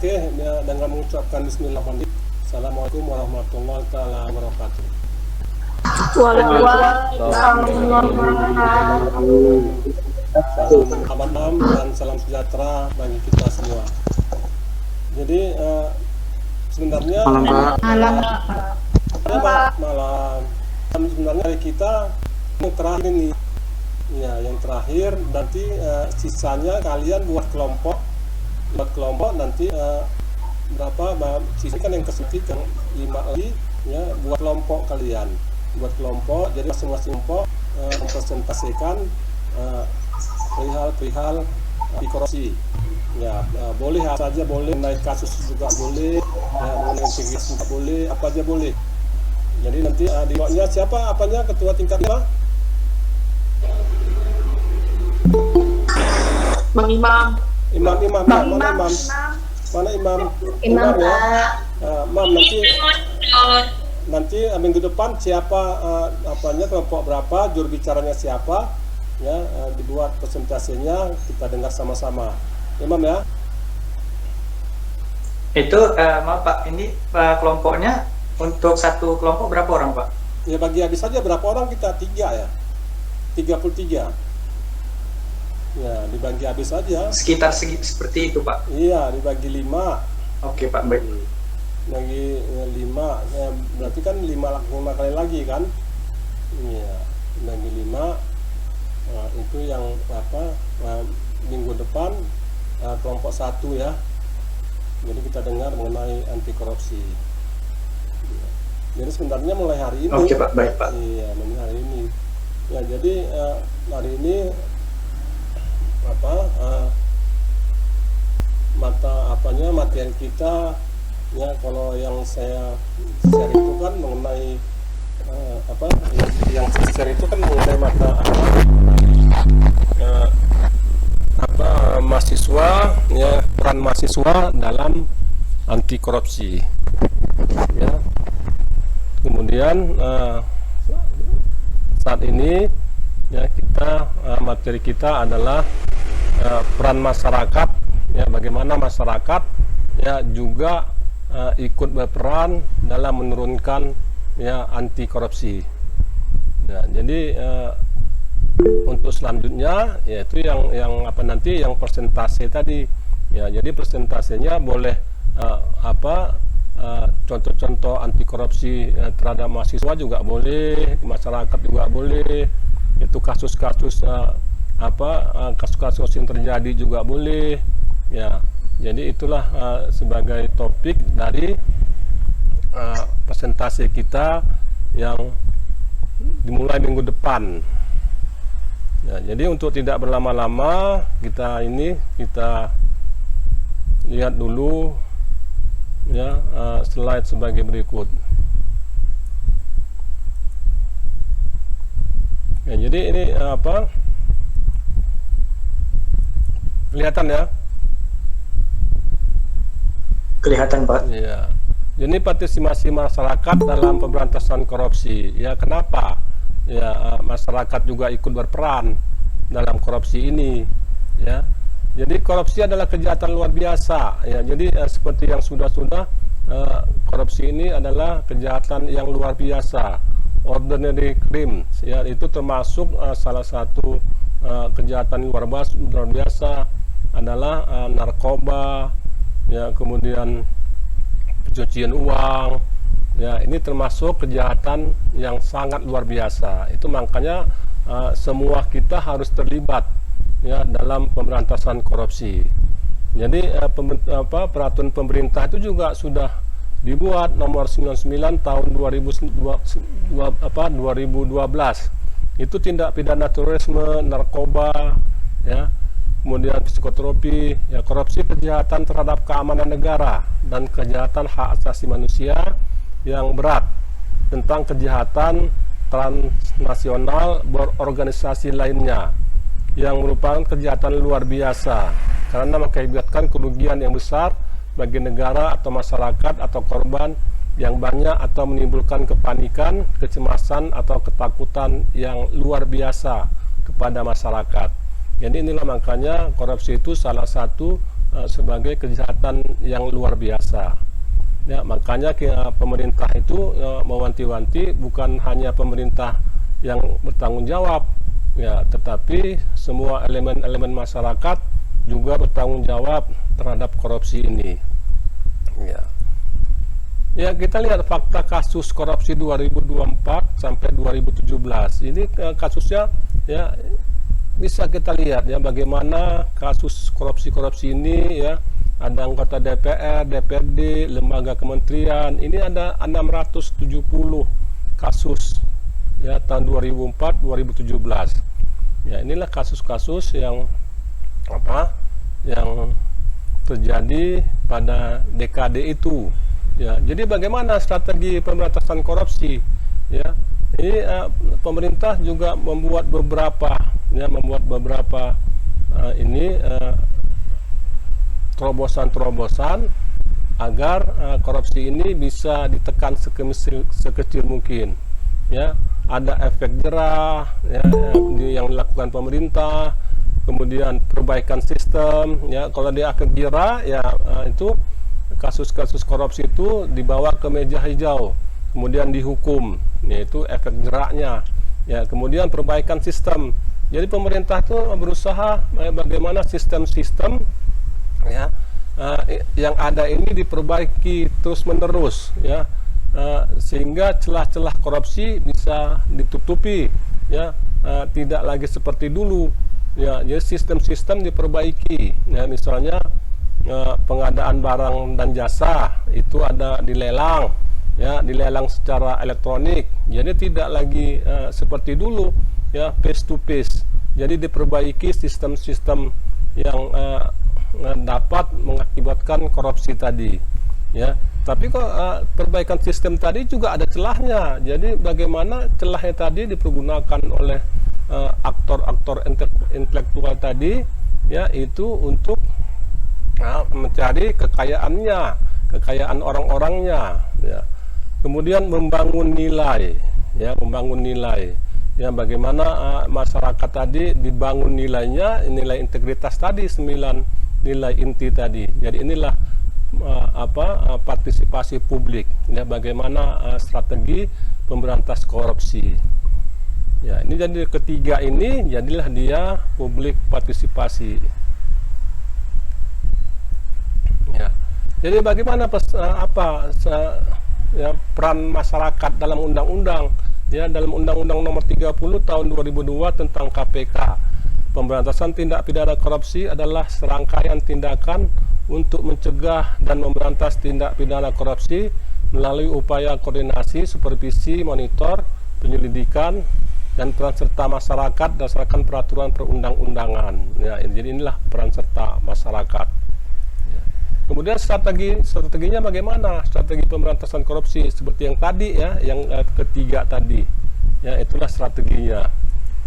Oke, ya, dengan mengucapkan Bismillahirrahmanirrahim. Assalamualaikum warahmatullahi wabarakatuh. Selamat malam dan salam sejahtera bagi kita semua. Jadi sebenarnya malam sebenarnya dari kita yang terakhir ini, ya yang terakhir nanti sisanya kalian buat kelompok nanti berapa sisi kan yang kesepikan 5 lagi ya buat kelompok kalian, buat kelompok. Jadi masing-masing kelompok mempresentasikan perihal korupsi. Ya, boleh apa saja boleh, naik kasus juga boleh, ya, mengenai integritas juga boleh, apa aja boleh. Jadi nanti di bawahnya siapa apanya ketua tingkat 5? Bang Imam. Mana Imam? Imam ya. Mam nanti minggu depan siapa apanya kelompok berapa, juru bicaranya siapa ya, dibuat presentasinya kita dengar sama-sama. Imam ya. Itu maaf Pak, ini kelompoknya untuk satu kelompok berapa orang Pak? Ya bagi habis saja berapa orang kita, 3 ya, 33 ya, dibagi habis saja sekitar seperti itu Pak. Iya, dibagi 5. Oke Pak, baik. Bagi 5 ya, berarti kan 5 kali lagi kan. Iya, bagi 5. Nah, itu yang minggu depan kelompok 1 ya. Jadi kita dengar mengenai anti korupsi. Jadi sebenarnya mulai hari ini. Oke Pak, baik Pak. Iya, mulai hari ini. Ya, jadi hari ini materi kita ya, kalau yang saya share itu kan mengenai yang saya share itu kan mengenai mahasiswa ya, peran mahasiswa dalam anti korupsi ya. Kemudian saat ini ya kita materi kita adalah peran masyarakat ya, bagaimana masyarakat ya juga ikut berperan dalam menurunkan ya anti korupsi. Nah, jadi untuk selanjutnya yaitu yang nanti yang persentase tadi ya. Jadi persentasenya boleh contoh-contoh anti korupsi terhadap mahasiswa juga boleh, masyarakat juga boleh. Itu kasus-kasus kasus-kasus yang terjadi juga boleh ya. Jadi itulah sebagai topik dari presentasi kita yang dimulai minggu depan ya. Jadi untuk tidak berlama-lama kita lihat dulu ya slide sebagai berikut ya. Jadi ini kelihatan ya? Kelihatan Pak. Iya. Jadi partisipasi masyarakat dalam pemberantasan korupsi. Ya, kenapa? Ya, masyarakat juga ikut berperan dalam korupsi ini. Ya. Jadi korupsi adalah kejahatan luar biasa. Ya, jadi seperti yang sudah korupsi ini adalah kejahatan yang luar biasa. Ordinary crime. Ya, itu termasuk salah satu kejahatan luar biasa adalah narkoba. Ya, kemudian pencucian uang ya, ini termasuk kejahatan yang sangat luar biasa. Itu makanya semua kita harus terlibat ya dalam pemberantasan korupsi. Jadi peraturan pemerintah itu juga sudah dibuat nomor 99 tahun 2012. Itu tindak pidana terorisme, narkoba ya, kemudian psikotropi ya, korupsi, kejahatan terhadap keamanan negara, dan kejahatan hak asasi manusia yang berat, tentang kejahatan transnasional berorganisasi lainnya yang merupakan kejahatan luar biasa karena mengakibatkan kerugian yang besar bagi negara atau masyarakat atau korban yang banyak atau menimbulkan kepanikan, kecemasan atau ketakutan yang luar biasa kepada masyarakat. Jadi inilah makanya korupsi itu salah satu sebagai kejahatan yang luar biasa. Ya, makanya pemerintah itu mewanti-wanti bukan hanya pemerintah yang bertanggung jawab, ya, tetapi semua elemen-elemen masyarakat juga bertanggung jawab terhadap korupsi ini. Ya. Ya, kita lihat fakta kasus korupsi 2024 sampai 2017. Ini kasusnya ya bisa kita lihat ya bagaimana kasus korupsi ini ya. Ada anggota DPR, DPRD, lembaga kementerian. Ini ada 670 kasus ya tahun 2004-2017. Ya, inilah kasus-kasus yang yang terjadi pada dekade itu. Ya, jadi bagaimana strategi pemberantasan korupsi? Ya, ini pemerintah juga membuat beberapa terobosan-terobosan agar korupsi ini bisa ditekan sekecil mungkin. Ya, ada efek jerah ya, yang dilakukan pemerintah, kemudian perbaikan sistem. Ya, kalau di efek jerah ya itu kasus-kasus korupsi itu dibawa ke meja hijau, kemudian dihukum. Yaitu efek jerahnya. Ya, kemudian perbaikan sistem. Jadi pemerintah itu berusaha bagaimana sistem-sistem ya yang ada ini diperbaiki terus-menerus ya, sehingga celah-celah korupsi bisa ditutupi ya, tidak lagi seperti dulu ya. Jadi sistem-sistem diperbaiki ya, misalnya pengadaan barang dan jasa itu ada dilelang ya, dilelang secara elektronik, jadi tidak lagi seperti dulu ya, face to face. Jadi diperbaiki sistem-sistem yang dapat mengakibatkan korupsi tadi ya. Tapi kok perbaikan sistem tadi juga ada celahnya. Jadi bagaimana celahnya tadi dipergunakan oleh aktor-aktor intelektual tadi ya, itu untuk mencari kekayaan orang-orangnya ya. Kemudian membangun nilai ya, ya, bagaimana masyarakat tadi dibangun nilainya, nilai integritas tadi, 9 nilai inti tadi. Jadi inilah partisipasi publik ya, bagaimana strategi pemberantas korupsi ya. Ini jadi ketiga ini jadilah dia publik partisipasi ya. Jadi bagaimana peran masyarakat dalam undang-undang ya, dalam Undang-Undang Nomor 30 Tahun 2002 tentang KPK. Pemberantasan tindak pidana korupsi adalah serangkaian tindakan untuk mencegah dan memberantas tindak pidana korupsi melalui upaya koordinasi, supervisi, monitor, penyelidikan, dan peran serta masyarakat berdasarkan peraturan perundang-undangan. Ya, jadi inilah peran serta masyarakat. Ya. Kemudian strateginya bagaimana? Strategi pemberantasan korupsi seperti yang tadi ya, yang ketiga tadi. Ya, itulah strateginya.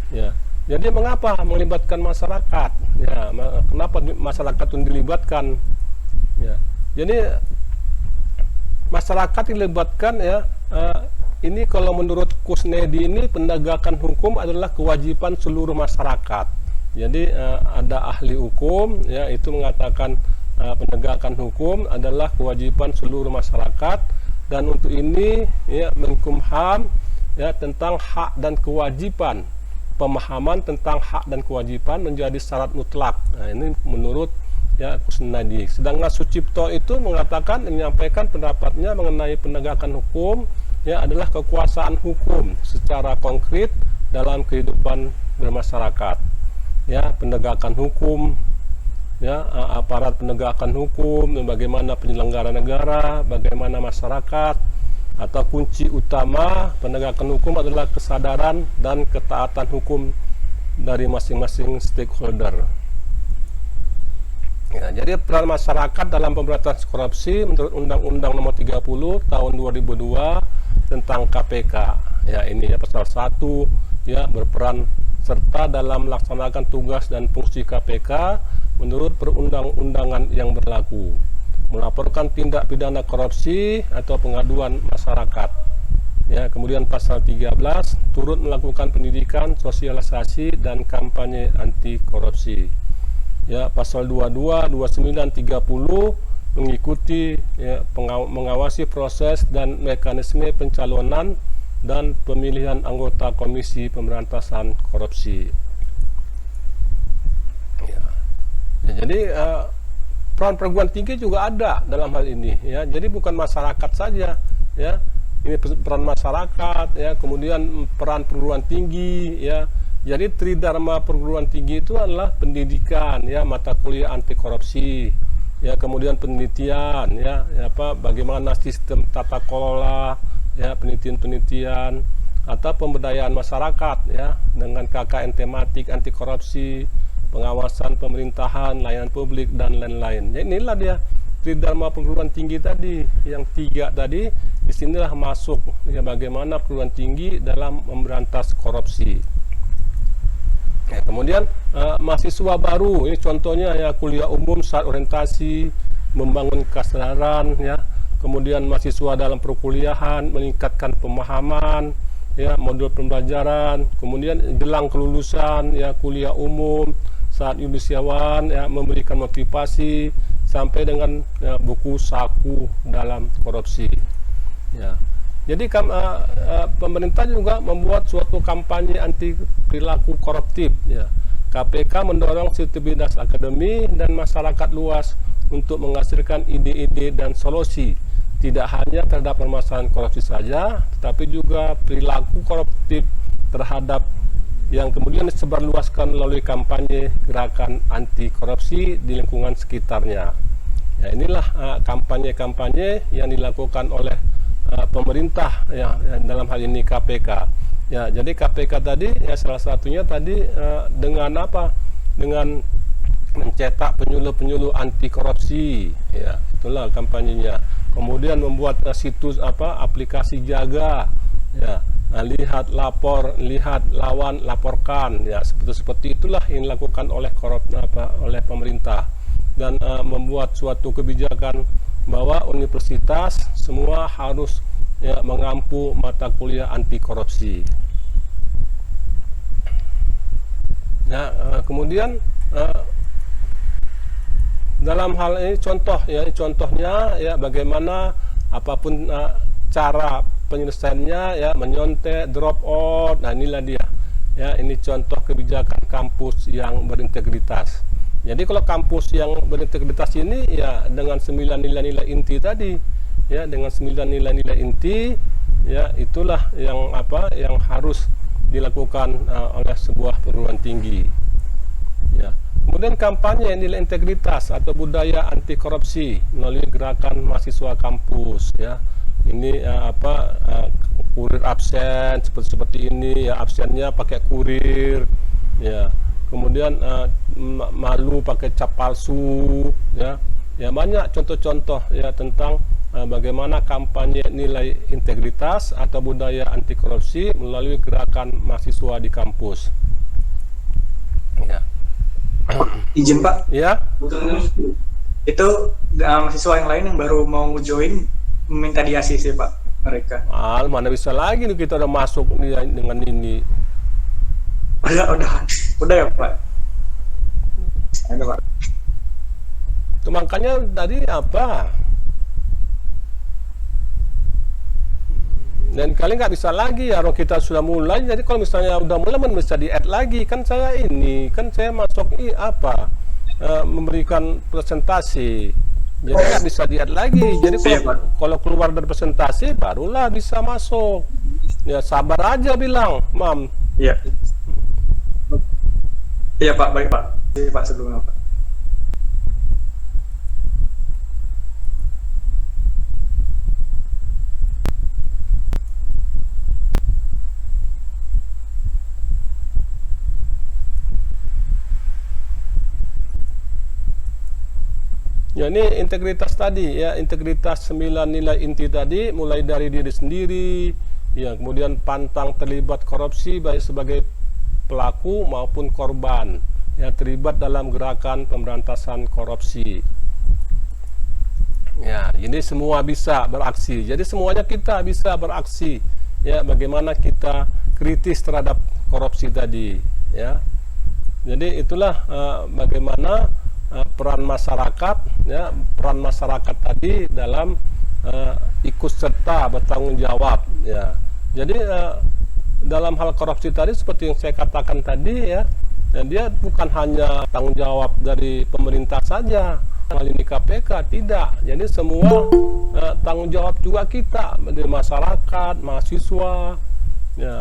Ya. Jadi mengapa melibatkan masyarakat? Ya, kenapa masyarakat itu dilibatkan? Ya, jadi masyarakat dilibatkan ya. Ini kalau menurut Kusnedi ini penegakan hukum adalah kewajiban seluruh masyarakat. Jadi ada ahli hukum ya, itu mengatakan penegakan hukum adalah kewajiban seluruh masyarakat, dan untuk ini ya Menkumham ya tentang hak dan kewajiban. Pemahaman tentang hak dan kewajiban menjadi syarat mutlak. Nah, ini menurut ya Kusnedi. Sedangkan Sucipto itu mengatakan, menyampaikan pendapatnya mengenai penegakan hukum ya adalah kekuasaan hukum secara konkret dalam kehidupan bermasyarakat. Ya, penegakan hukum ya, aparat penegakan hukum, bagaimana penyelenggara negara, bagaimana masyarakat. Atau kunci utama penegakan hukum adalah kesadaran dan ketaatan hukum dari masing-masing stakeholder. Ya, jadi peran masyarakat dalam pemberantasan korupsi menurut Undang-Undang Nomor 30 Tahun 2002 tentang KPK. Ya, ini ya pasal 1 ya, berperan serta dalam melaksanakan tugas dan fungsi KPK menurut perundang-undangan yang berlaku. Melaporkan tindak pidana korupsi atau pengaduan masyarakat. Ya, kemudian pasal 13 turut melakukan pendidikan, sosialisasi dan kampanye anti korupsi. ya pasal 22, 29, 30 mengikuti ya, mengawasi proses dan mekanisme pencalonan dan pemilihan anggota Komisi Pemberantasan Korupsi. Ya. Ya, jadi peran perguruan tinggi juga ada dalam hal ini ya. Jadi bukan masyarakat saja ya. Ini peran masyarakat ya, kemudian peran perguruan tinggi ya. Jadi tridharma perguruan tinggi itu adalah pendidikan ya, mata kuliah anti korupsi ya, kemudian penelitian ya, bagaimana sistem tata kelola ya, penelitian atau pemberdayaan masyarakat ya dengan KKN tematik anti korupsi, pengawasan pemerintahan, layanan publik dan lain-lain. Ya, inilah dia tridharma perguruan tinggi tadi, yang 3 tadi. Disinilah masuk ya bagaimana perguruan tinggi dalam memberantas korupsi. Ya, kemudian mahasiswa baru, ini contohnya ya kuliah umum saat orientasi, membangun kesadaran ya, kemudian mahasiswa dalam perkuliahan, meningkatkan pemahaman ya, modul pembelajaran, kemudian jelang kelulusan ya kuliah umum saat yudisiawan ya, memberikan motivasi sampai dengan ya, buku saku dalam korupsi ya. Jadi pemerintah juga membuat suatu kampanye anti perilaku koruptif ya. KPK mendorong sivitas akademi dan masyarakat luas untuk menghasilkan ide-ide dan solusi, tidak hanya terhadap permasalahan korupsi saja, tetapi juga perilaku koruptif terhadap yang kemudian disebarluaskan melalui kampanye gerakan anti korupsi di lingkungan sekitarnya. Ya, inilah kampanye-kampanye yang dilakukan oleh pemerintah ya, dalam hal ini KPK ya. Jadi KPK tadi ya salah satunya tadi dengan apa, dengan mencetak penyuluh-penyuluh anti korupsi ya, itulah kampanyenya. Kemudian membuat situs aplikasi jaga ya, lihat lapor, lihat lawan laporkan ya, seperti itulah yang dilakukan oleh oleh pemerintah, dan membuat suatu kebijakan bahwa universitas semua harus ya, mengampu mata kuliah anti korupsi. Ya, kemudian dalam hal ini contohnya ya bagaimana apapun cara penyelesaiannya ya, menyontek, drop out. Nah, inilah dia. Ya, ini contoh kebijakan kampus yang berintegritas. Jadi kalau kampus yang berintegritas ini ya dengan 9 nilai-nilai inti tadi ya, dengan 9 nilai-nilai inti ya, itulah yang harus dilakukan oleh sebuah perguruan tinggi ya. Kemudian kampanye nilai integritas atau budaya anti korupsi melalui gerakan mahasiswa kampus ya. Ini kurir absen seperti ini ya, absennya pakai kurir ya. Kemudian malu pakai cap palsu ya. Ya, banyak contoh-contoh ya tentang bagaimana kampanye nilai integritas atau budaya anti korupsi melalui gerakan mahasiswa di kampus. Ya. Izin Pak. Ya. Itu mahasiswa yang lain yang baru mau join meminta di ACC Pak mereka. Mana bisa lagi nih, kita udah masuk dengan ini. Udah ya Pak. Ada Pak. Itu makanya tadi apa? Dan kalian nggak bisa lagi ya, kalau kita sudah mulai. Jadi kalau misalnya udah mulai bisa di-add lagi. Kan saya masuk memberikan presentasi. Jadi nggak bisa di-add lagi. Jadi kalau keluar dari presentasi barulah bisa masuk. Ya sabar aja bilang, Mam. Iya. Iya Pak, baik Pak. Iya Pak, sebelumnya Pak. Ya, ini integritas tadi ya, integritas 9 nilai inti tadi, mulai dari diri sendiri ya, kemudian pantang terlibat korupsi baik sebagai pelaku maupun korban ya, terlibat dalam gerakan pemberantasan korupsi ya. Jadi semua bisa beraksi, jadi semuanya kita bisa beraksi ya, bagaimana kita kritis terhadap korupsi tadi ya. Jadi itulah bagaimana peran masyarakat, ya, peran masyarakat tadi dalam ikut serta bertanggung jawab, ya. Jadi dalam hal korupsi tadi seperti yang saya katakan tadi, ya, dia bukan hanya tanggung jawab dari pemerintah saja, hal ini KPK tidak. Jadi semua tanggung jawab juga kita dari masyarakat, mahasiswa, ya,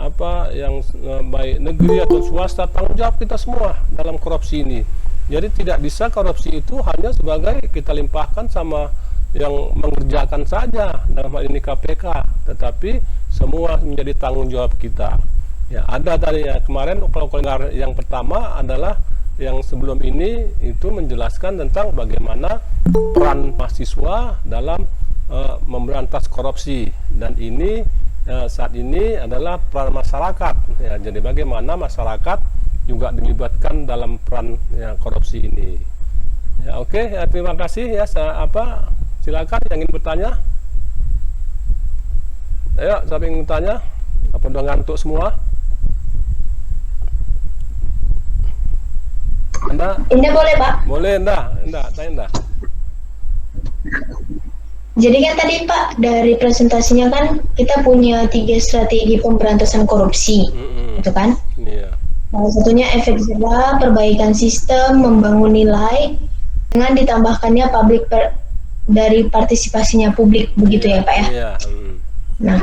apa yang baik negeri atau swasta, tanggung jawab kita semua dalam korupsi ini. Jadi tidak bisa korupsi itu hanya sebagai kita limpahkan sama yang mengerjakan saja, dalam hal ini KPK, tetapi semua menjadi tanggung jawab kita. Ya, ada tadi ya kemarin kalau yang pertama adalah yang sebelum ini itu menjelaskan tentang bagaimana peran mahasiswa dalam memberantas korupsi, dan ini saat ini adalah peran masyarakat. Ya, jadi bagaimana masyarakat juga dilibatkan dalam peran ya, korupsi ini. Ya, oke, ya, terima kasih ya. Silakan yang ingin bertanya. Ayo, siapa yang ingin bertanya? Apa udah ngantuk semua? Anda? Ini boleh, Pak? Boleh, tanya. Jadi kan tadi Pak, dari presentasinya kan kita punya 3 strategi pemberantasan korupsi, gitu kan? Iya. Salah satunya efek jerah, perbaikan sistem, membangun nilai, dengan ditambahkannya dari partisipasinya publik, begitu ya Pak ya? Iya. Nah,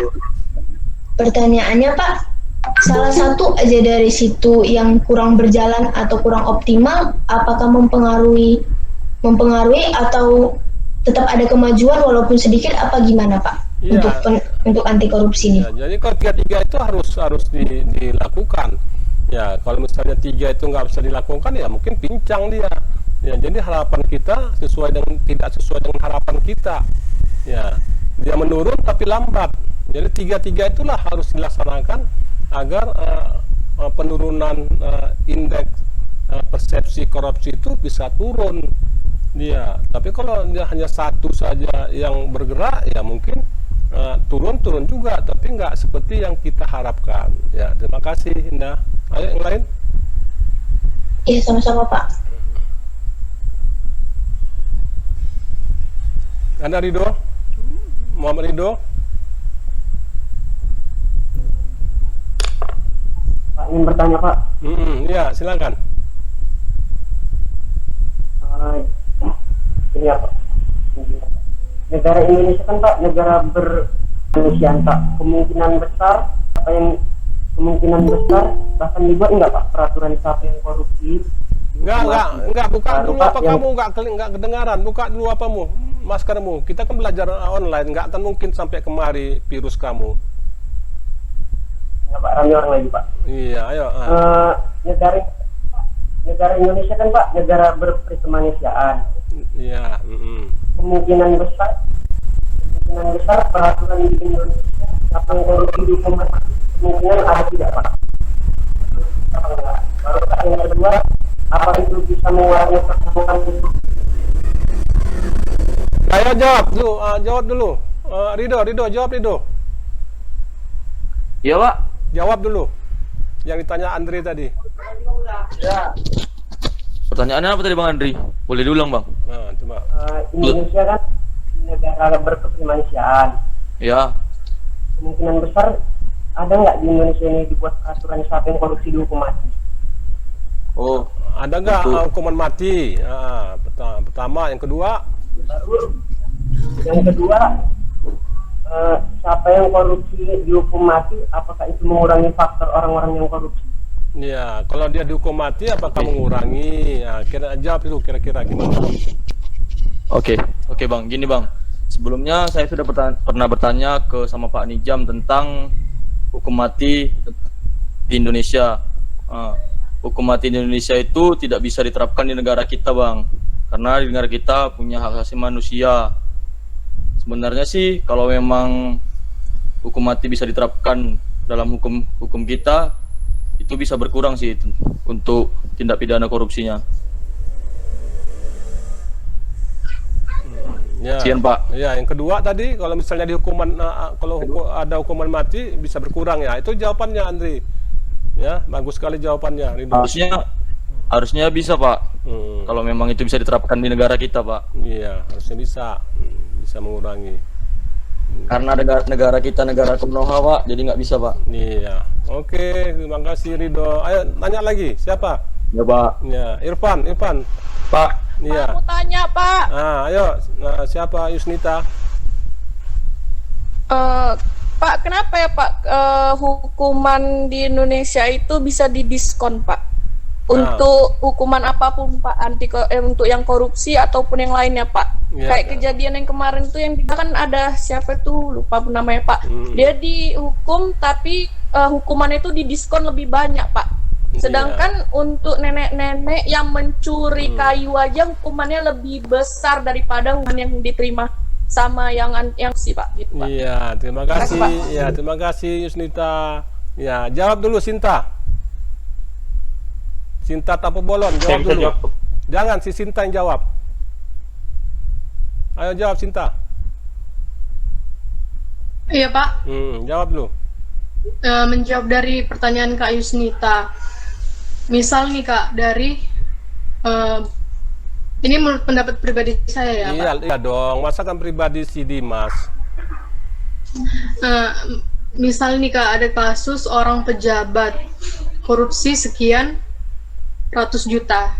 pertanyaannya Pak, salah satu aja dari situ yang kurang berjalan atau kurang optimal, apakah mempengaruhi atau tetap ada kemajuan walaupun sedikit, apa gimana Pak? Ya. Untuk anti korupsi ini? Ya, jadi kalau tiga itu harus dilakukan. Ya, kalau misalnya 3 itu nggak bisa dilakukan, ya mungkin pincang dia. Ya, jadi harapan kita tidak sesuai dengan harapan kita. Ya, dia menurun tapi lambat. Jadi 3 itulah harus dilaksanakan agar penurunan indeks persepsi korupsi itu bisa turun. Dia, tapi kalau dia hanya satu saja yang bergerak, ya mungkin turun juga, tapi nggak seperti yang kita harapkan. Ya, terima kasih Indah. Ayo yang lain. Iya, sama-sama Pak. Anda Ridho, Muhammad Ridho. Pak, ingin bertanya Pak. Ya, silakan. Ini ya Pak. Negara Indonesia kan Pak negara berkemanusiaan Pak. Kemungkinan besar bahkan dibuat enggak Pak peraturan siapa yang korupsi? Enggak, buka dulu apa kamu enggak kedengaran, buka dulu apamu, maskermu. Kita kan belajar online, enggak akan mungkin sampai kemari virus kamu. Ya Pak, ramai orang lagi Pak. Iya, ayo. Negara Indonesia kan Pak negara berkemanusiaan. Iya. Kemungkinan besar peraturan di Indonesia siapa yang korupsi dihukum mati, kemungkinan ada tidak Pak? Baru Pak, yang kedua, apa itu bisa mengurangi pertumbuhan itu? Ayo jawab dulu. Ridho, jawab Ridho. Iya Pak. Jawab dulu. Yang ditanya Andri tadi. Ya. Pertanyaannya apa tadi Bang Andri? Boleh diulang Bang? Nah, coba. Indonesia kan negara berkemanusiaan. Ya. Kemungkinan besar ada nggak di Indonesia ini dibuat peraturan siapa yang korupsi dihukum mati? Oh, ada nggak hukuman mati? Pertama, yang kedua. Yang kedua, siapa yang korupsi dihukum mati, apakah itu mengurangi faktor orang-orang yang korupsi? Ya, kalau dia dihukum mati, apakah mengurangi? Ya, jawab dulu kira-kira gimana? Oke Bang, gini Bang. Sebelumnya saya sudah pernah bertanya sama Pak Nijam tentang hukum mati di Indonesia. Hukum mati di Indonesia itu tidak bisa diterapkan di negara kita Bang, karena di negara kita punya hak asasi manusia. Sebenarnya sih kalau memang hukum mati bisa diterapkan dalam hukum kita, itu bisa berkurang sih untuk tindak pidana korupsinya. Ya. Sekian Pak. Ya, yang kedua tadi kalau misalnya di ada hukuman mati bisa berkurang, ya. Itu jawabannya Andri. Ya, bagus sekali jawabannya, Ridho. Harusnya bisa, Pak. Kalau memang itu bisa diterapkan di negara kita, Pak. Iya, harusnya bisa. Bisa mengurangi. Karena negara kita negara Konoha, Pak, jadi nggak bisa, Pak. Iya. Oke, terima kasih Ridho. Ayo tanya lagi, siapa? Ya, Pak. Ya, Irfan. Pak. Iya. Mau tanya, Pak. Ayo, siapa Yusnita? Pak, kenapa ya Pak hukuman di Indonesia itu bisa didiskon, Pak? Untuk hukuman apapun, Pak, untuk yang korupsi ataupun yang lainnya, Pak. Ya, Kayak kejadian yang kemarin tuh yang kan ada siapa tuh, lupa namanya, Pak. Dia dihukum tapi hukumannya itu didiskon lebih banyak, Pak. Sedangkan untuk nenek-nenek yang mencuri kayu aja hukumannya lebih besar daripada hukuman yang diterima sama yang sih, Pak, gitu, Pak. Iya, terima kasih. Ya, terima kasih Yusnita. Ya, jawab dulu Sinta. Sinta Tapo Bolon, jawab dulu. Jangan si Sinta yang jawab. Ayo jawab Sinta. Iya, Pak. Jawab dulu. Menjawab dari pertanyaan Kak Yusnita. Misal nih, Kak, dari ini menurut pendapat pribadi saya ya, Pak. Iya dong, masakan pribadi si Dimas. Misal nih, Kak, ada kasus orang pejabat korupsi sekian ratus juta.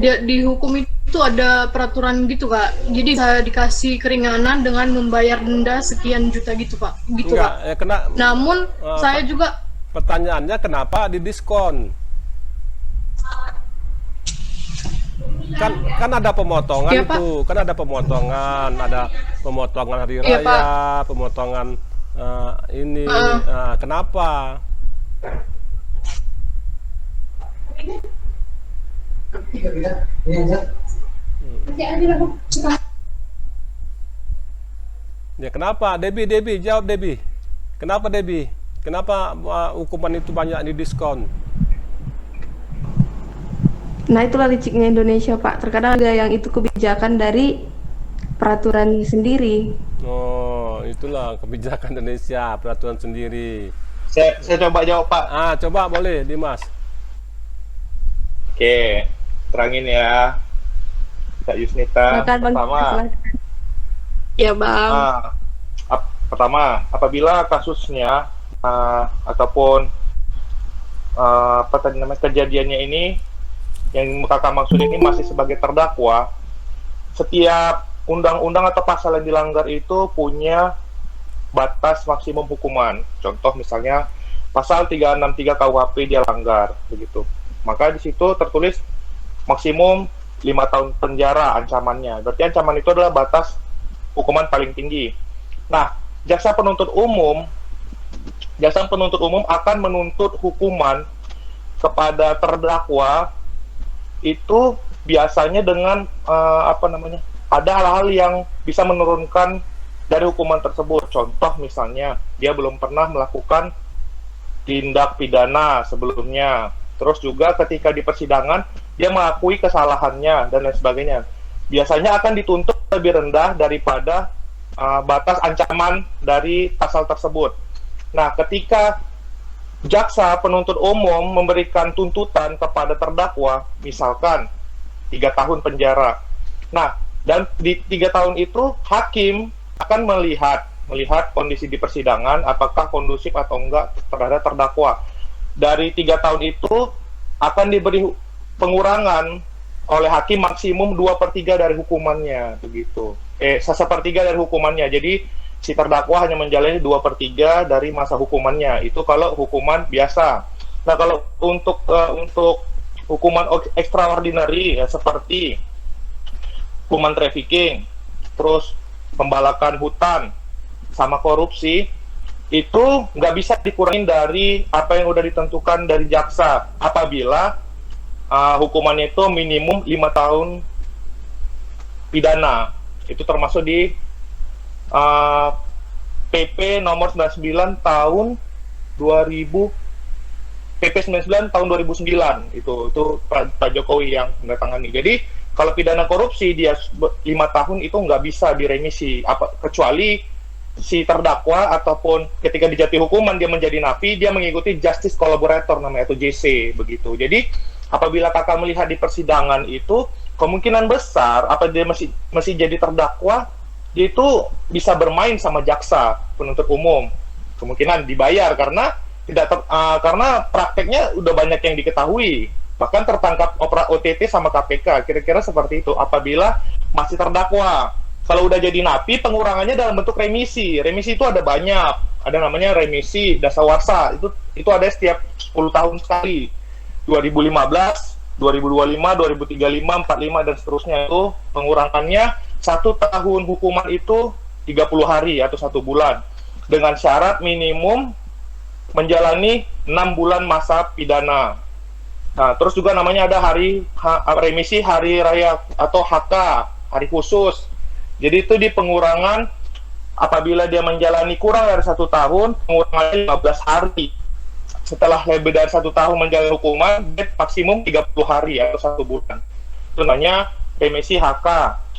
Dia dihukum itu ada peraturan gitu, Kak. Jadi bisa dikasih keringanan dengan membayar denda sekian juta gitu, Pak. Gitu, Enggak, Pak. Namun saya juga pertanyaannya kenapa didiskon? Kan ada pemotongan ya, itu, kan ada pemotongan hari ya, raya, Pak. pemotongan ini. Kenapa? Ya kenapa? Debbie jawab Debbie. Kenapa Debbie? Kenapa hukuman itu banyak didiskon? Nah, itulah liciknya Indonesia, Pak. Terkadang ada yang itu kebijakan dari peraturan sendiri. Oh, itulah kebijakan Indonesia, peraturan sendiri. Saya coba jawab, Pak. Coba boleh, Dimas. Oke, terangin ya, Kak Yusnita. Pertama, ya, Bang. Pertama, apabila kasusnya ataupun apa tadi namanya kejadiannya ini yang kakak maksud ini masih sebagai terdakwa, setiap undang-undang atau pasal yang dilanggar itu punya batas maksimum hukuman. Contoh misalnya pasal 363 KUHP dia langgar begitu. Maka di situ tertulis maksimum 5 tahun penjara ancamannya. Berarti ancaman itu adalah batas hukuman paling tinggi. Nah, jaksa penuntut umum akan menuntut hukuman kepada terdakwa itu biasanya dengan ada hal-hal yang bisa menurunkan dari hukuman tersebut. Contoh misalnya dia belum pernah melakukan tindak pidana sebelumnya, terus juga ketika di persidangan dia mengakui kesalahannya dan lain sebagainya. Biasanya akan dituntut lebih rendah daripada batas ancaman dari pasal tersebut. Nah, ketika jaksa penuntut umum memberikan tuntutan kepada terdakwa, misalkan 3 tahun penjara. Nah, dan di 3 tahun itu hakim akan melihat kondisi di persidangan apakah kondusif atau enggak terhadap terdakwa. Dari 3 tahun itu akan diberi pengurangan oleh hakim maksimum 2/3 dari hukumannya begitu. 1/3 dari hukumannya. Jadi si terdakwa hanya menjalani 2/3 dari masa hukumannya. Itu kalau hukuman biasa. Nah, kalau untuk hukuman extraordinary ya, seperti hukuman trafficking, terus pembalakan hutan, sama korupsi, itu nggak bisa dikurangin dari apa yang udah ditentukan dari jaksa apabila hukumannya itu minimum 5 tahun pidana. Itu termasuk di PP nomor 99 tahun 2000, PP 99 tahun 2009 itu Pak Jokowi yang menandatangani. Jadi kalau pidana korupsi dia 5 tahun itu nggak bisa diremisi kecuali si terdakwa ataupun ketika dijatuhi hukuman dia menjadi napi, dia mengikuti justice collaborator namanya, atau JC begitu. Jadi apabila kakak melihat di persidangan itu, kemungkinan besar apa dia masih jadi terdakwa, dia itu bisa bermain sama jaksa penuntut umum, kemungkinan dibayar karena karena prakteknya udah banyak yang diketahui, bahkan tertangkap OTT sama KPK, kira-kira seperti itu apabila masih terdakwa. Kalau udah jadi napi, pengurangannya dalam bentuk remisi. Remisi itu ada banyak, ada namanya remisi dasawarsa, itu ada setiap 10 tahun sekali, 2015, 2025, 2035, 45 dan seterusnya. Itu pengurangannya 1 tahun hukuman itu 30 hari atau 1 bulan dengan syarat minimum menjalani 6 bulan masa pidana. Nah, terus juga namanya ada remisi hari raya atau HK, hari khusus. Jadi itu di pengurangan apabila dia menjalani kurang dari 1 tahun, pengurangannya 15 hari. Setelah lebih dari 1 tahun menjalani hukuman, dia maksimum 30 hari atau 1 bulan. Itu namanya remisi HK.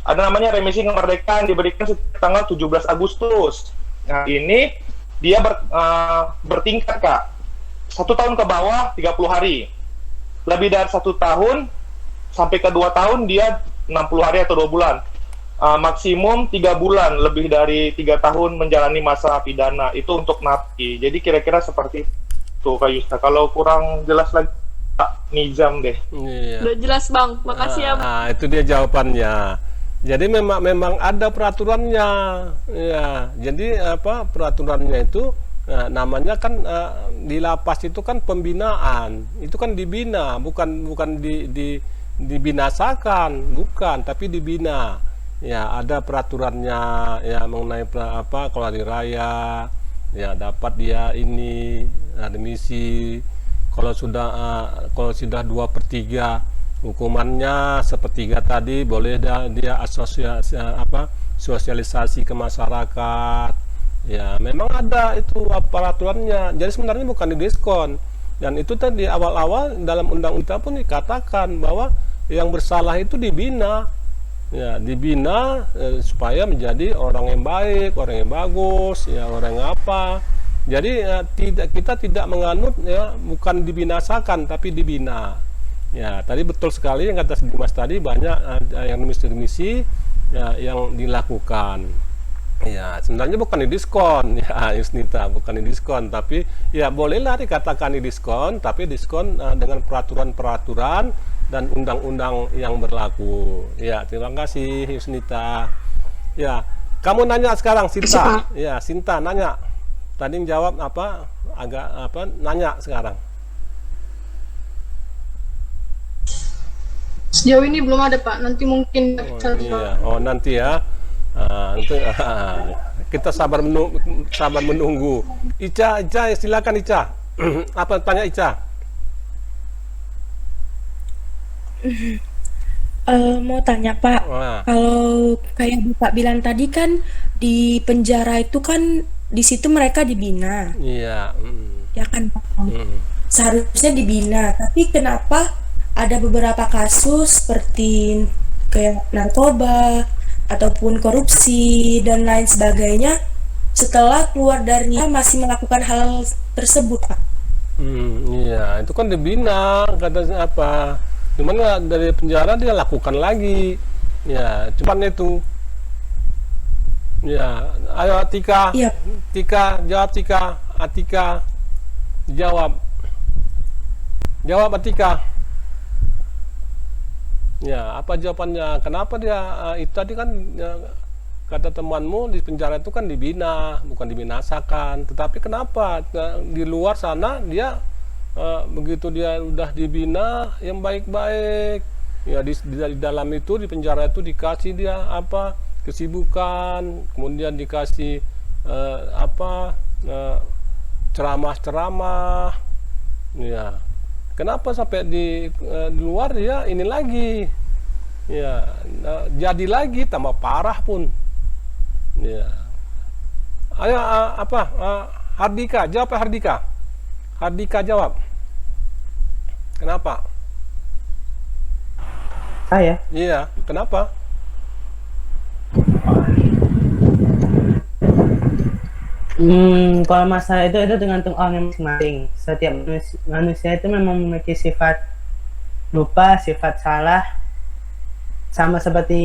Ada namanya remisi kemerdekaan, diberikan setiap tanggal 17 Agustus. Nah, ini dia bertingkat, Kak. 1 tahun ke bawah 30 hari. Lebih dari 1 tahun sampai ke 2 tahun dia 60 hari atau 2 bulan. Maksimum 3 bulan, lebih dari 3 tahun menjalani masa pidana. Itu untuk napi. Jadi kira-kira seperti itu, Kak Yusta. Kalau kurang jelas lagi, Pak Nizam deh. Iya. Udah jelas Bang, makasih ya Bang. Nah, itu dia jawabannya. Jadi memang ada peraturannya, ya. Jadi apa peraturannya itu? Nah, namanya kan di lapas itu kan pembinaan, itu kan dibina, bukan dibinasakan, bukan, tapi dibina. Ya, ada peraturannya ya mengenai kalau hari raya ya dapat dia ini remisi. Kalau sudah 2/3 hukumannya sepertiga tadi, boleh dia sosialisasi ke masyarakat. Ya, memang ada itu peraturannya. Jadi sebenarnya bukan didiskon. Dan itu tadi awal-awal dalam undang-undang pun dikatakan bahwa yang bersalah itu dibina. Ya, dibina supaya menjadi orang yang baik, orang yang bagus, ya orang yang apa. Jadi kita tidak menganut ya bukan dibinasakan tapi dibina. Ya, tadi betul sekali yang kata Dimas tadi, banyak yang remisi ya, yang dilakukan. Ya, sebenarnya bukan didiskon ya Yusnita, bukan didiskon, tapi ya bolehlah dikatakan didiskon, tapi diskon dengan peraturan-peraturan dan undang-undang yang berlaku. Ya, terima kasih Yusnita. Ya, kamu nanya sekarang Sinta. Ya, Sinta nanya. Tadi jawab nanya sekarang. Sejauh ini belum ada Pak, nanti mungkin iya. Nanti ya. Kita sabar menunggu. Ica, silakan Ica. Apa tanya Ica? Mau tanya Pak, kalau kayak Bapak bilang tadi kan di penjara itu kan di situ mereka dibina. Iya. Ya kan Pak. Seharusnya dibina, tapi kenapa ada beberapa kasus seperti kayak narkoba ataupun korupsi dan lain sebagainya, setelah keluar darinya masih melakukan hal tersebut, Pak? Iya, itu kan dibina, katanya apa? Cuman dari penjara dia lakukan lagi. Ya, cuman itu. Ya, ayo Tika. Iya. Tika, jawab Tika. Atika, jawab. Jawab Atika. Ya, apa jawabannya? Kenapa dia itu tadi kan kata temanmu di penjara itu kan dibina, bukan dibinasakan. Tetapi kenapa di luar sana dia begitu dia udah dibina yang baik-baik, ya di dalam itu di penjara itu dikasih dia apa kesibukan, kemudian dikasih ceramah-ceramah, ya. Kenapa sampai di luar dia ini lagi, ya jadi lagi tambah parah pun, ya. Ayo Hardika jawab, Hardika. Hardika jawab. Kenapa? Saya? Iya, kenapa? Kalau masalah itu tergantung orang masing-masing. Setiap manusia itu memang memiliki sifat lupa, sifat salah. Sama seperti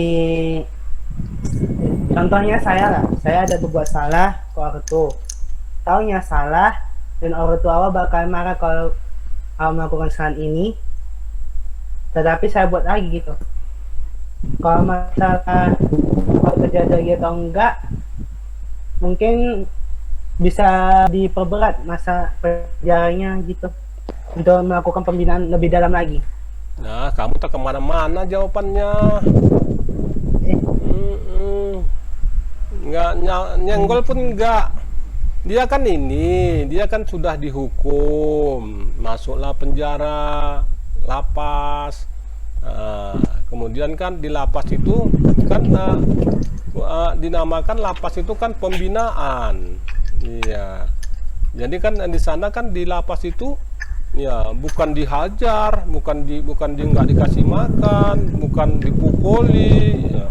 contohnya saya lah. Saya ada berbuat salah ke orang tua. Taunya salah dan orang tua awal bakal marah kalau awal melakukan kesalahan ini. Tetapi saya buat lagi gitu. Kalau masalah kalau terjadi atau enggak, mungkin bisa diperberat masa penjaranya gitu untuk melakukan pembinaan lebih dalam lagi. Nah, kamu tak kemana-mana jawabannya. Nggak nyenggol pun enggak. Dia kan sudah dihukum, masuklah penjara, lapas. Kemudian kan di lapas itu kan dinamakan lapas itu kan pembinaan. Iya. Jadi kan di sana kan di lapas itu ya bukan dihajar, bukan nggak dikasih makan, bukan dipukuli, ya.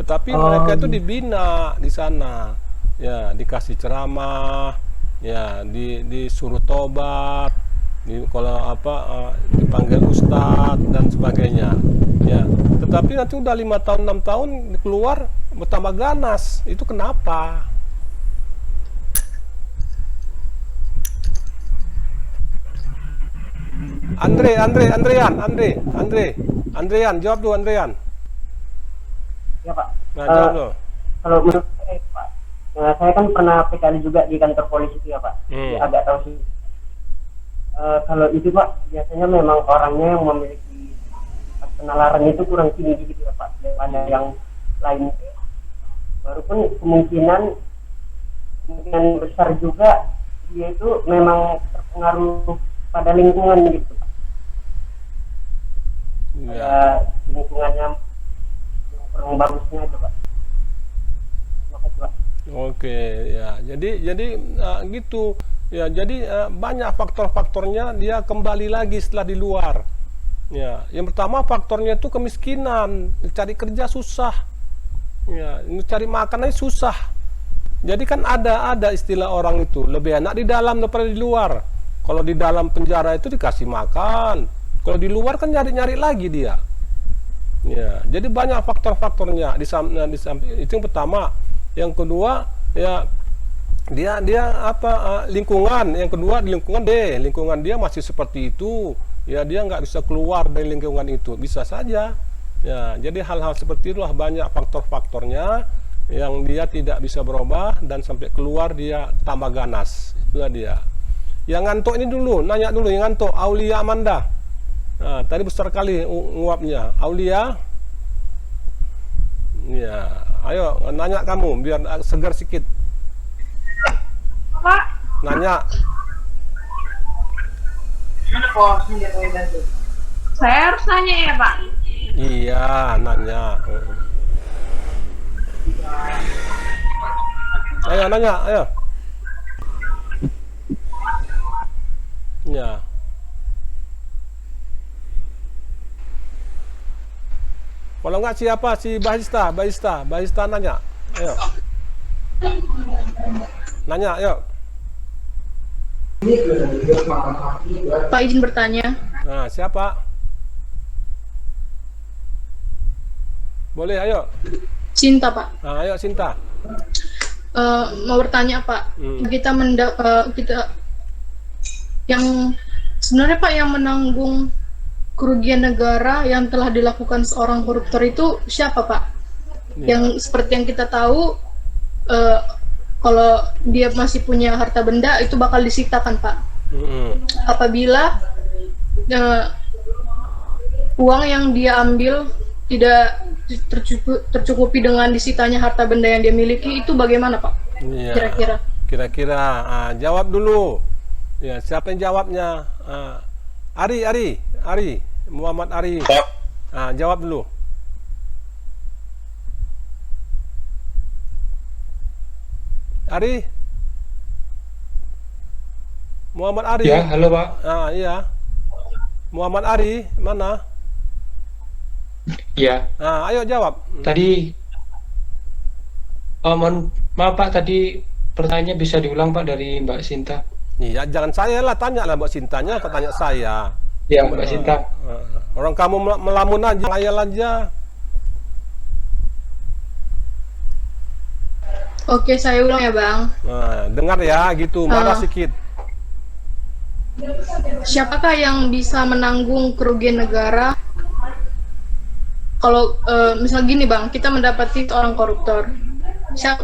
Tetapi mereka itu dibina di sana. Ya, dikasih ceramah, ya disuruh tobat, kalau dipanggil ustadz dan sebagainya. Ya. Tetapi nanti udah 5 tahun 6 tahun keluar bertambah ganas. Itu kenapa? Andrean, jawab dulu Andrean. Ya Pak. Nah, jawab dulu. Kalau menurut saya Pak, saya kan pernah PKL juga di kantor polisi itu ya Pak. Jadi agak tahu sih. Kalau itu Pak, biasanya memang orangnya yang memiliki penalaran itu kurang tinggi gitu ya Pak, daripada yang lain. Baru pun kemungkinan besar juga dia itu memang terpengaruh pada lingkungan gitu. Ya. Lingkungannya kurang bagusnya aja Pak. Makasih Pak. Oke, ya. Jadi gitu. Ya, jadi banyak faktor-faktornya dia kembali lagi setelah di luar. Ya, yang pertama faktornya itu kemiskinan, cari kerja susah. Ya, cari makanan susah. Jadi kan ada istilah orang itu lebih enak di dalam daripada di luar. Kalau di dalam penjara itu dikasih makan, kalau di luar kan nyari-nyari lagi dia. Ya, jadi banyak faktor-faktornya di samping itu yang pertama. Yang kedua ya dia lingkungan. Yang kedua di lingkungan dia masih seperti itu. Ya, dia nggak bisa keluar dari lingkungan itu, bisa saja. Ya, jadi hal-hal seperti itulah banyak faktor-faktornya yang dia tidak bisa berubah dan sampai keluar dia tambah ganas. Itulah dia. Yang ngantuk ini dulu, nanya dulu yang ngantuk, Aulia Amanda. Nah, tadi besar kali nguapnya. Aulia. Ya, ayo nanya kamu biar segar sedikit. Pak. Nanya. Saya harus nanya ya Pak? Iya, nanya. Ayo nanya, ayo. Ya. Kalau enggak siapa? Si Bahista nanya. Ayo. Nanya, ayo. Pak izin bertanya. Nah, siapa? Boleh, ayo. Cinta Pak. Nah, ayo Cinta. Mau bertanya Pak. Kita yang sebenarnya Pak yang menanggung kerugian negara yang telah dilakukan seorang koruptor itu siapa Pak? Yang seperti yang kita tahu kalau dia masih punya harta benda itu bakal disitakan Pak. Apabila uang yang dia ambil tidak tercukupi dengan disitanya harta benda yang dia miliki, itu bagaimana Pak? Kira-kira? Kira-kira jawab dulu. Ya, siapa yang jawabnya? Ari, Muhammad Ari. Jawab dulu. Ari, Muhammad Ari. Ya, halo Pak. Iya. Muhammad Ari, mana? Iya. Ayo jawab. Tadi, mohon maaf Pak, tadi pertanyaannya bisa diulang Pak dari Mbak Sinta. Iya, jangan saya lah, tanya lah Mbak Sintanya, kok tanya saya. Ya Mbak Sinta. Orang kamu melamun aja, ngayal aja. Oke, saya ulang ya Bang. Nah, dengar ya, gitu, marah sedikit. Siapakah yang bisa menanggung kerugian negara? Kalau misal gini Bang, kita mendapati seorang koruptor.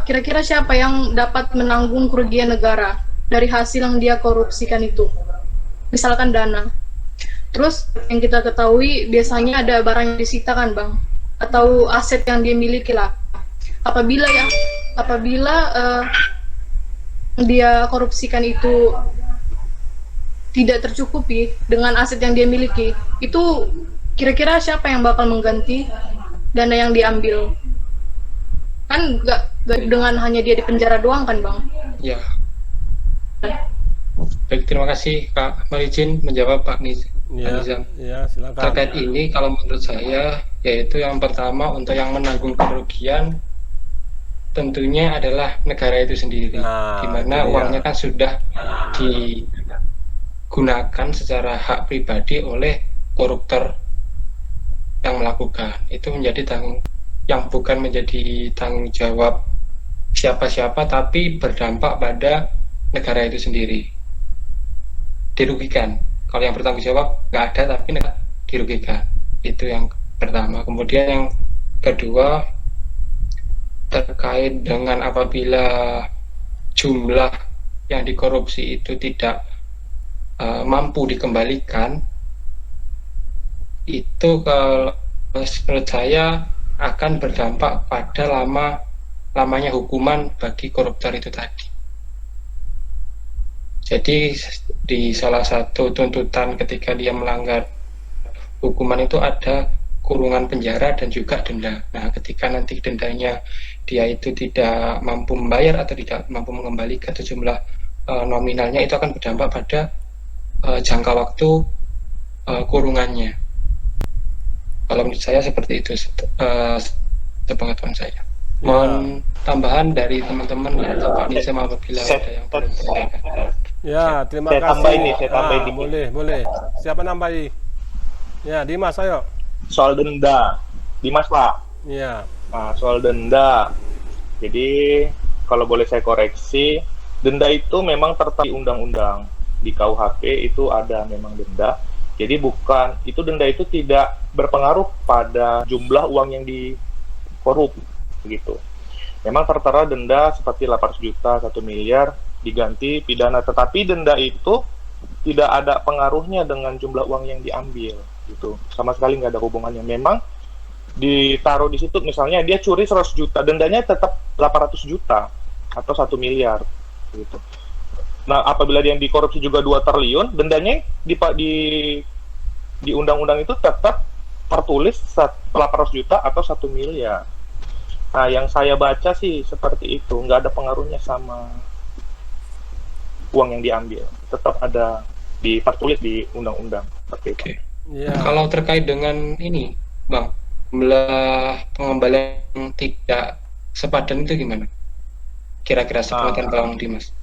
Kira-kira siapa yang dapat menanggung kerugian negara dari hasil yang dia korupsikan itu? Misalkan dana. Terus yang kita ketahui biasanya ada barang yang disita kan Bang, atau aset yang dia miliki lah. Apabila dia korupsikan itu tidak tercukupi dengan aset yang dia miliki, itu kira-kira siapa yang bakal mengganti dana yang diambil? Kan nggak dengan hanya dia di penjara doang kan Bang? Ya. Baik, terima kasih Kak. Mari izin menjawab Pak Nizam. Ya, silakan. Terkait ini, kalau menurut saya, yaitu yang pertama untuk yang menanggung kerugian tentunya adalah negara itu sendiri, di mana uangnya kan sudah digunakan secara hak pribadi oleh koruptor yang melakukan. Itu menjadi yang bukan menjadi tanggung jawab siapa-siapa, tapi berdampak pada negara itu sendiri. Dirugikan. Kalau yang bertanggung jawab nggak ada, tapi negara dirugikan. Itu yang pertama. Kemudian yang kedua, terkait dengan apabila jumlah yang dikorupsi itu tidak mampu dikembalikan, itu kalau menurut saya akan berdampak pada lamanya hukuman bagi koruptor itu tadi. Jadi di salah satu tuntutan ketika dia melanggar hukuman itu ada kurungan penjara dan juga denda. Nah, ketika nanti dendanya dia itu tidak mampu membayar atau tidak mampu mengembalikan sejumlah nominalnya, itu akan berdampak pada jangka waktu kurungannya. Kalau menurut saya seperti itu, sepengetahuan saya. Mohon tambahan dari teman-teman atau Pak Nizam apabila ada yang perlu ditanyakan. Ya, terima saya kasih. Saya tambahin dikit. Boleh. Siapa nambahi? Ya, Dimas, ayo. Soal denda, Dimas Pak. Iya. Nah, soal denda. Jadi kalau boleh saya koreksi, denda itu memang tertera di undang-undang. Di KUHP itu ada memang denda. Jadi denda itu tidak berpengaruh pada jumlah uang yang dikorup, begitu. Memang tertera denda seperti 800 juta, 1 miliar, diganti pidana, tetapi denda itu tidak ada pengaruhnya dengan jumlah uang yang diambil, gitu. Sama sekali nggak ada hubungannya. Memang ditaruh di situ, misalnya dia curi 100 juta, dendanya tetap 800 juta atau 1 miliar, gitu. Nah, apabila dia yang dikorupsi juga 2 triliun, dendanya di undang-undang itu tetap tertulis 800 juta atau 1 miliar. Nah, yang saya baca sih seperti itu, nggak ada pengaruhnya sama uang yang diambil, tetap ada tertulis di undang-undang seperti itu. Ya. Kalau terkait dengan ini, Bang, pengembalian yang tidak sepadan itu gimana? Kira-kira sepengetahuan Bang Dimas.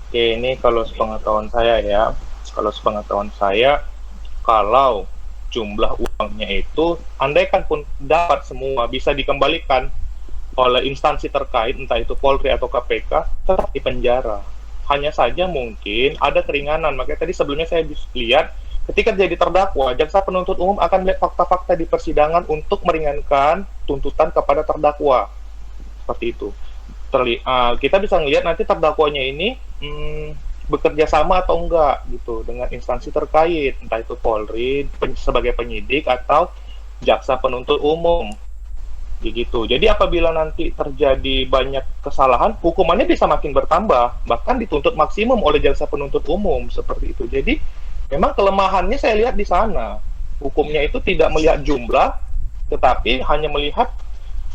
Oke, ini kalau sepengetahuan saya ya, kalau jumlah uangnya itu, andaikan pun dapat semua bisa dikembalikan oleh instansi terkait, entah itu Polri atau KPK, tetap di penjara. Hanya saja mungkin ada keringanan. Makanya tadi sebelumnya saya lihat, ketika jadi terdakwa, jaksa penuntut umum akan melihat fakta-fakta di persidangan untuk meringankan tuntutan kepada terdakwa. Seperti itu. Kita bisa melihat nanti terdakwanya ini bekerja sama atau enggak gitu dengan instansi terkait, entah itu Polri sebagai penyidik atau jaksa penuntut umum. Begitu. Jadi apabila nanti terjadi banyak kesalahan, hukumannya bisa makin bertambah, bahkan dituntut maksimum oleh jaksa penuntut umum seperti itu. Jadi memang kelemahannya saya lihat di sana. Hukumnya itu tidak melihat jumlah, tetapi hanya melihat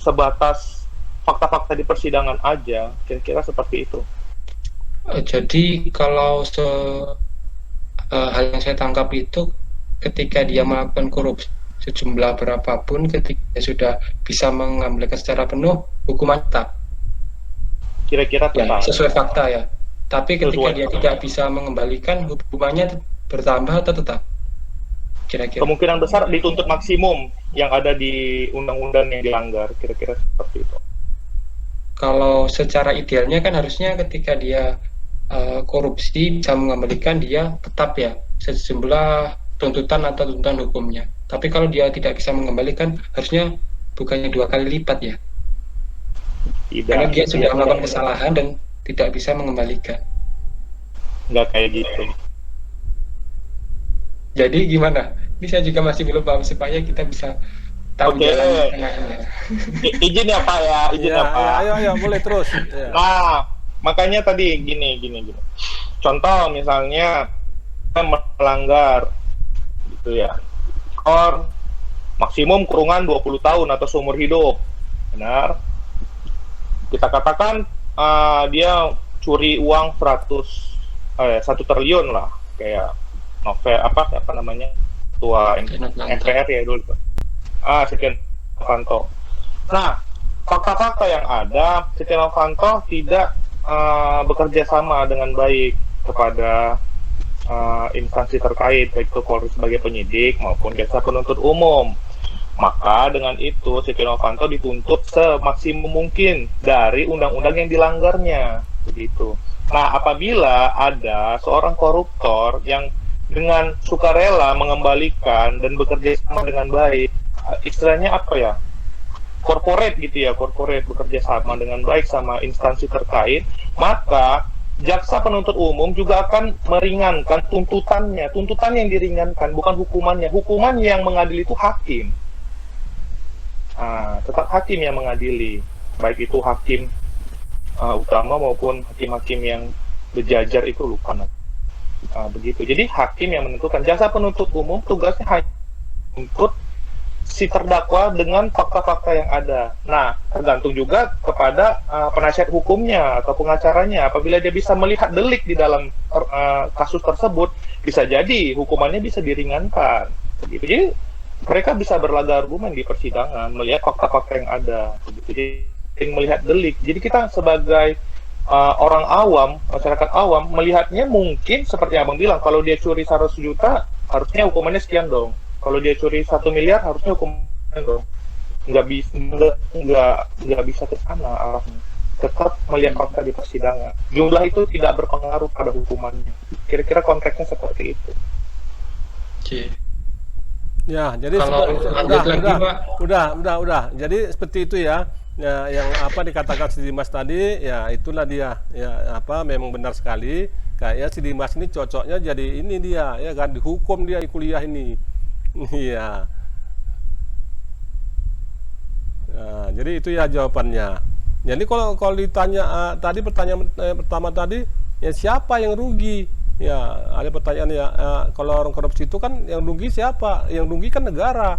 sebatas fakta-fakta di persidangan aja. Kira-kira seperti itu. Jadi kalau hal yang saya tangkap itu, ketika dia melakukan korupsi sejumlah berapapun, ketika dia sudah bisa mengambilkan secara penuh, hukuman tetap. kira-kira Ya, tetap. sesuai fakta ya. Tapi ketika Sesuai dia fakta. tidak bisa mengembalikan, hukumannya bertambah atau tetap? Kira-kira. Kemungkinan besar dituntut maksimum yang ada di undang-undang yang dilanggar, kira-kira seperti itu. Kalau secara idealnya kan harusnya ketika dia korupsi bisa mengembalikan, dia tetap ya sejumlah tuntutan atau tuntutan hukumnya. Tapi kalau dia tidak bisa mengembalikan, harusnya bukannya 2 kali lipat ya. Tidak, Karena dia sudah tidak. melakukan kesalahan dan tidak bisa mengembalikan. Nggak kayak gitu. Jadi gimana? Ini saya juga masih belum paham supaya kita bisa tahu Oke. jalan tengahnya. Izin ya Pak ya, izin ya, Pak. Ayo, boleh terus. Ya. Nah, makanya tadi gini. Contoh misalnya melanggar gitu ya. Maksimum kurungan 20 tahun atau seumur hidup. Benar. Kita katakan dia curi uang 1 triliun lah, kayak novel apa namanya? Ketua MPR ya dulu. Setia Novanto. Nah, fakta-fakta yang ada, Setia Novanto tidak bekerja sama dengan baik kepada instansi terkait, baik itu Polri sebagai penyidik maupun jaksa penuntut umum. Maka dengan itu Setia Novanto dituntut semaksimum mungkin dari undang-undang yang dilanggarnya, begitu. Nah, apabila ada seorang koruptor yang dengan sukarela mengembalikan dan bekerja sama dengan baik, istilahnya apa ya? Corporate gitu ya, corporate bekerja sama dengan baik sama instansi terkait, maka jaksa penuntut umum juga akan meringankan tuntutannya. Tuntutan yang diringankan bukan hukumannya. Hukuman yang mengadili itu hakim. Tetap hakim yang mengadili, baik itu hakim utama maupun hakim-hakim yang berjajar itu lupa. Begitu. Jadi hakim yang menentukan. Jaksa penuntut umum tugasnya hanya untuk si terdakwa dengan fakta-fakta yang ada. Nah, tergantung juga kepada penasihat hukumnya atau pengacaranya. Apabila dia bisa melihat delik di dalam kasus tersebut, bisa jadi hukumannya bisa diringankan. Begitu. Jadi mereka bisa berlaga argumen di persidangan, melihat fakta-fakta yang ada. Begitu. Jadi melihat delik. Jadi kita sebagai orang awam, masyarakat awam, melihatnya mungkin seperti Abang bilang, kalau dia curi 100 juta, harusnya hukumannya sekian dong. Kalau dia curi 1 miliar, harusnya hukumannya dong. Nggak bisa ke sana arahnya. Tetap melihat fakta di persidangan. Jumlah itu tidak berpengaruh pada hukumannya. Kira-kira konteksnya seperti itu. Ya, jadi udah. Jadi seperti itu ya. Ya, yang apa dikatakan si Dimas tadi, ya itulah dia. Ya, memang benar sekali. Kayak si Dimas ini cocoknya jadi ini dia, ya kan, dihukum dia kuliah ini. Iya. Nah, jadi itu ya jawabannya. Jadi kalau ditanya tadi pertanyaan pertama tadi, ya siapa yang rugi? Ya, ada pertanyaan ya, kalau orang korupsi itu kan yang rugi siapa? Yang rugi kan negara.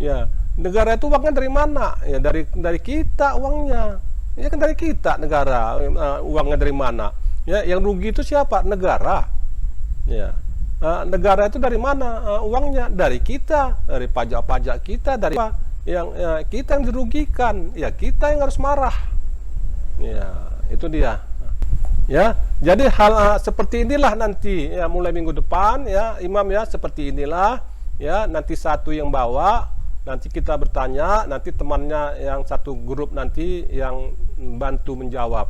Ya, negara itu uangnya dari mana? Ya dari kita uangnya. Ya kan dari kita negara, uangnya dari mana? Ya, yang rugi itu siapa? Negara. Ya. Negara itu dari mana uangnya? Dari kita, dari pajak-pajak kita, dari yang kita yang dirugikan. Ya, kita yang harus marah. Ya, itu dia. Ya, jadi hal seperti inilah nanti ya mulai minggu depan ya Imam ya, seperti inilah ya, nanti satu yang bawa, nanti kita bertanya, nanti temannya yang satu grup nanti yang bantu menjawab.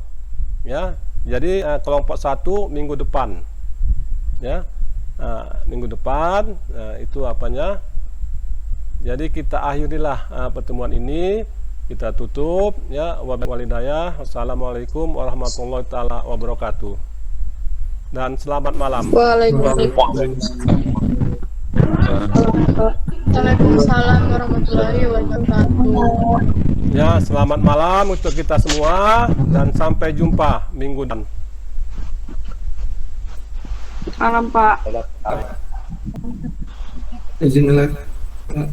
Ya. Jadi kelompok 1 minggu depan. Ya. Minggu depan itu apanya? Jadi kita akhirilah pertemuan ini, kita tutup ya. Walidayah. Assalamualaikum warahmatullahi taala wabarakatuh. Dan selamat malam. Waalaikumsalam warahmatullahi wabarakatuh. Ya, selamat malam untuk kita semua dan sampai jumpa minggu depan. Malam Pak. Izinillah. Pak.